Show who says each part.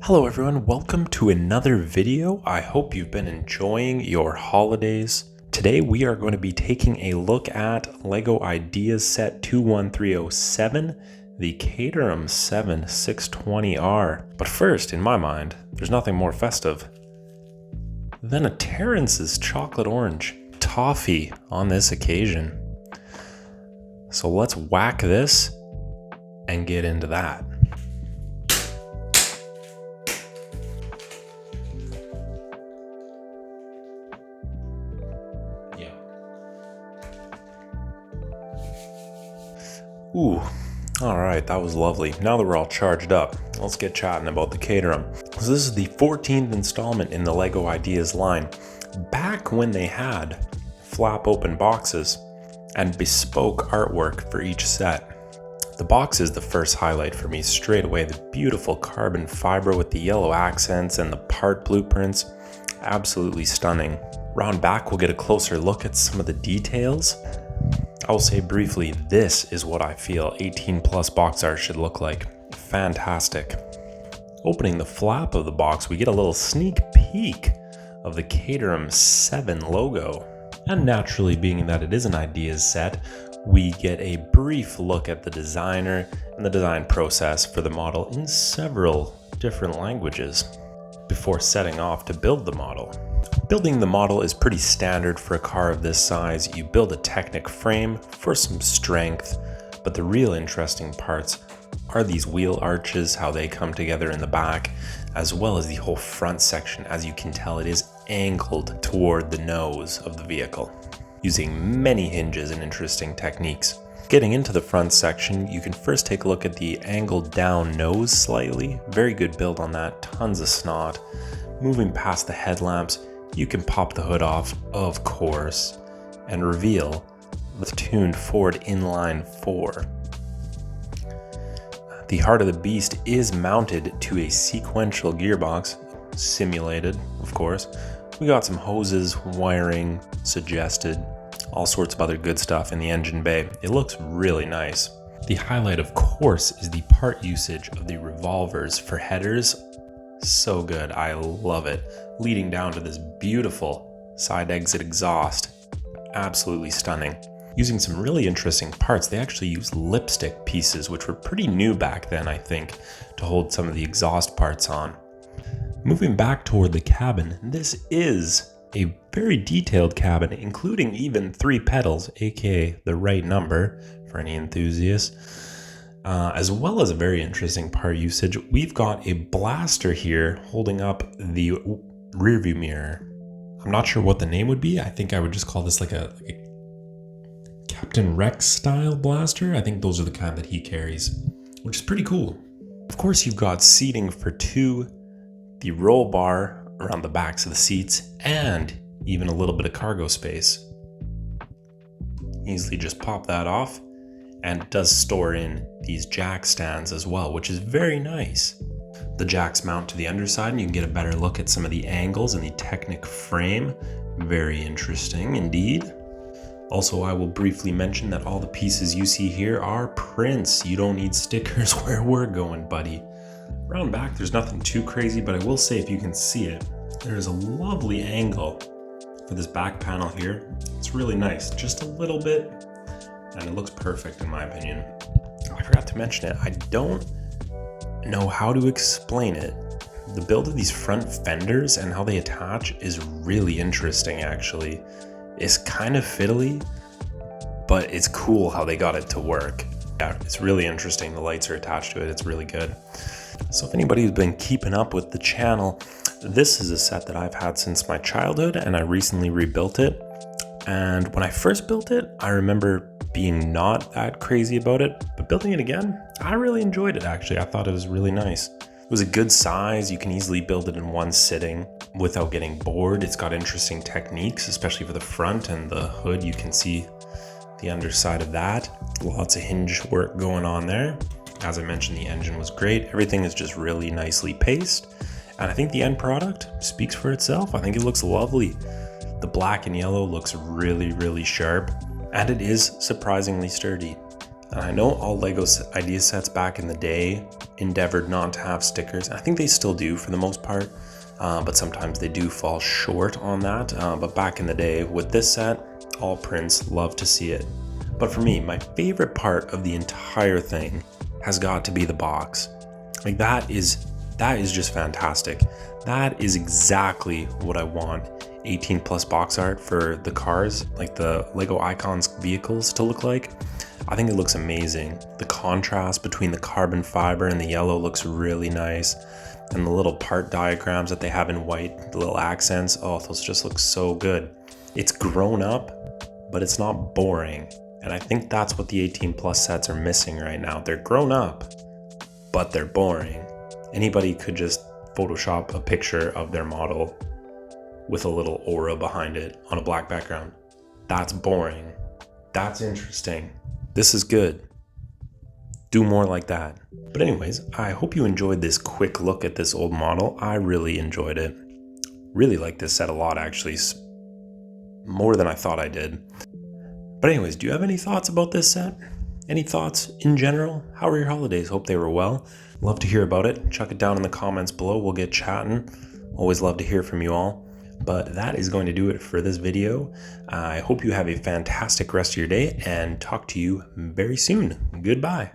Speaker 1: Hello everyone, welcome to another video. I hope you've been enjoying your holidays. Today we are going to be taking a look at LEGO Ideas Set 21307, the Caterham 7620R. But first, in my mind, there's nothing more festive than a Terrance's chocolate orange toffee on this occasion. So let's whack this and get into that. Ooh, all right, that was lovely. Now that we're all charged up, let's get chatting about the Caterham. So this is the 14th installment in the LEGO Ideas line. Back when they had flap open boxes and bespoke artwork for each set. The box is the first highlight for me straight away. The beautiful carbon fiber with the yellow accents and the part blueprints, absolutely stunning. Round back, we'll get a closer look at some of the details. I'll say briefly, this is what I feel 18 plus box art should look like. Fantastic. Opening the flap of the box, we get a little sneak peek of the Caterham 7 logo. And naturally, being that it is an ideas set, we get a brief look at the designer and the design process for the model in several different languages before setting off to build the model. Building the model is pretty standard for a car of this size. You build a Technic frame for some strength, but the real interesting parts are these wheel arches, how they come together in the back, as well as the whole front section. As you can tell, it is angled toward the nose of the vehicle, using many hinges and interesting techniques. Getting into the front section, you can first take a look at the angled down nose slightly. Very good build on that, tons of snot. Moving past the headlamps, you can pop the hood off, of course, and reveal the tuned Ford inline 4. The heart of the beast is mounted to a sequential gearbox, simulated, of course. We got some hoses, wiring suggested, all sorts of other good stuff in the engine bay. It looks really nice. The highlight, of course, is the part usage of the revolvers for headers. So good, I love it. Leading down to this beautiful side exit exhaust. Absolutely stunning. Using some really interesting parts, they actually used lipstick pieces, which were pretty new back then, I think, to hold some of the exhaust parts on. Moving back toward the cabin, this is a very detailed cabin, including even 3 pedals, aka the right number for any enthusiasts. As well as a very interesting part usage, we've got a blaster here holding up the rearview mirror. I'm not sure what the name would be. I think I would just call this like a Captain Rex style blaster. I think those are the kind that he carries, which is pretty cool. Of course, you've got seating for 2, the roll bar around the backs of the seats, and even a little bit of cargo space. Easily just pop that off. And it does store in these jack stands as well, which is very nice. The jacks mount to the underside and you can get a better look at some of the angles in the Technic frame. Very interesting indeed. Also, I will briefly mention that all the pieces you see here are prints. You don't need stickers where we're going, buddy. Round back, there's nothing too crazy, but I will say if you can see it, there's a lovely angle for this back panel here. It's really nice, just a little bit. And it looks perfect in my opinion. I forgot to mention it. I don't know how to explain it. The build of these front fenders and how they attach is really interesting actually. It's kind of fiddly, but it's cool how they got it to work. Yeah, it's really interesting. The lights are attached to it. It's really good. So if anybody who's been keeping up with the channel, this is a set that I've had since my childhood and I recently rebuilt it. And when I first built it, I remember being not that crazy about it, but building it again, I really enjoyed it actually. I thought it was really nice. It was a good size. You can easily build it in one sitting without getting bored. It's got interesting techniques, especially for the front and the hood. You can see the underside of that. Lots of hinge work going on there. As I mentioned, the engine was great. Everything is just really nicely paced. And I think the end product speaks for itself. I think it looks lovely. The black and yellow looks really, really sharp. And it is surprisingly sturdy. And I know all LEGO idea sets back in the day endeavored not to have stickers. I think they still do for the most part, but sometimes they do fall short on that. But back in the day with this set, all prints, love to see it. But for me, my favorite part of the entire thing has got to be the box. Like that is just fantastic. That is exactly what I want 18 plus box art for the cars, like the LEGO Icons vehicles to look like. I think it looks amazing. The contrast between the carbon fiber and the yellow looks really nice. And the little part diagrams that they have in white, the little accents, oh, those just look so good. It's grown up, but it's not boring. And I think that's what the 18 plus sets are missing right now. They're grown up, but they're boring. Anybody could just Photoshop a picture of their model with a little aura behind it on a black background. That's boring. That's interesting. This is good. Do more like that. But anyways, I hope you enjoyed this quick look at this old model. I really enjoyed it. Really like this set a lot, actually. More than I thought I did. But anyways, do you have any thoughts about this set? Any thoughts in general? How were your holidays? Hope they were well. Love to hear about it. Chuck it down in the comments below. We'll get chatting. Always love to hear from you all. But that is going to do it for this video. I hope you have a fantastic rest of your day and talk to you very soon. Goodbye.